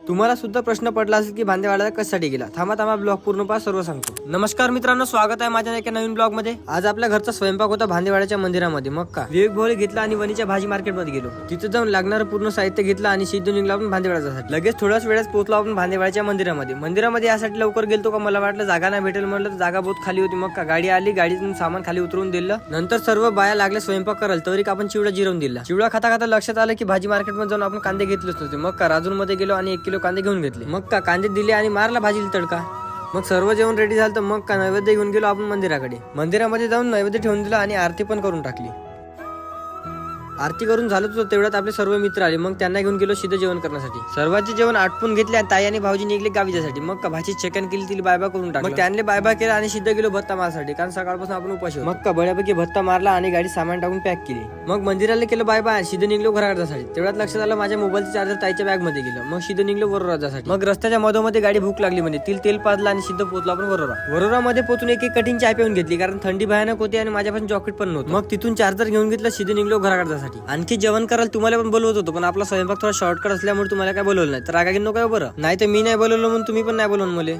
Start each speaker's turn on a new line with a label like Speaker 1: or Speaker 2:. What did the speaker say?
Speaker 1: तुम्हाला सुद्धा प्रश्न पडला असेल की भांदेवाड्याला कशासाठी गेला, थांबा ब्लॉग पूर्ण पहा, सर्व सांगतो। नमस्कार मित्रांनो, स्वागत आहे माझ्या एका नवीन ब्लॉग मध्ये। आज आपल्या घरचा स्वयंपाक होता भांदेवाड्याच्या मंदिरामध्ये। मग का विवेक भोळे घेतला आणि वणीच्या भाजी मार्केट मध्ये गेलो, तिथे जाऊन लागणारं पूर्ण साहित्य घेतलं आणि सिद्धू निघला आपण भांदेवाड्यासाठी। लगेच थोड्याच वेळात पोहोचलो आपण भांदेवाड्याच्या मंदिरामध्ये यासाठी लवकर गेलतो का मला वाटलं जागा नाही भेटेल, म्हणलं तर जागा बहुत खाली होती। मग का गाडी आली, गाडीतून सामान खाली उतरवून दिलं, नंतर सर्व बाया लागल्या स्वयंपाक करायला, तरी आपण चिवडा जिरवून दिला। चिवडा खाता खाता लक्षात आलं की भाजी मार्केट मध्ये जाऊन आपण कांदे घेतलेच नव्हते। मग का राजूर मध्ये गेलो आणि 1 किलो कांदे घेऊन घेतले। मग का कांदे दिले आणि मारला भाजीला तडका। मग सर्व जेवण रेडी झालं तर मग का नैवेद्य घेऊन गेलो आपण मंदिरामध्ये जाऊन नैवेद्य ठेवून दिला आणि आरती पण करून टाकली। आरती करून झालं तर तेवढ्यात आपले सर्व मित्र आले, मग त्यांना घेऊन गेलो सिद्ध जेवण करण्यासाठी। सर्वांचे जेवण आटपून घेतले आणि ताई आणि भाऊजी निघले गावीच्यासाठी। मग का भाजी चिकन केली, तिला बायबा करून टाकलं। मग त्यांनी बायबा केला आणि सिद्ध गेलो भत्ता मारसाठी, कारण सकाळपासून आपण उपाशी होतो। मग का बऱ्यापैकी भत्ता मारला आणि गाडी सामान टाकून पॅक केली। मग मंदिराला केलं बायबा आणि सिद्ध निघलो घराकडे। तेवढ्यात लक्षात आलं माझ्या मोबाईलचं चार्जर ताईच्या बॅग मध्ये गेलं। मग सिद्ध निघलो वरोरासाठी। मग रस्त्याच्या मधोमध्ये गाडी भूक लागली म्हणजे तेल पाजला आणि सिद्ध पोहोचलो आपण वरोरामध्ये पोहोचून एक कटिंग चाय पिऊन घेतली, कारण थंडी भयानक होती आणि माझ्यापासून जॉकेट पण नव्हतं। मग तिथून चार्जर घेऊन घेतलं, सिद्ध निघलो घराकडे। आणखी जेवण करायला तुम्हाला पण बोलवत होतो, पण आपला स्वयंपाक थोडा शॉर्टकट असल्यामुळे तुम्हाला काय बोलवलं नाही, तर रागा घेऊन नको बरं, नाही तर मी नाही बोलवलं म्हणून तुम्ही पण नाही बोलवून मला।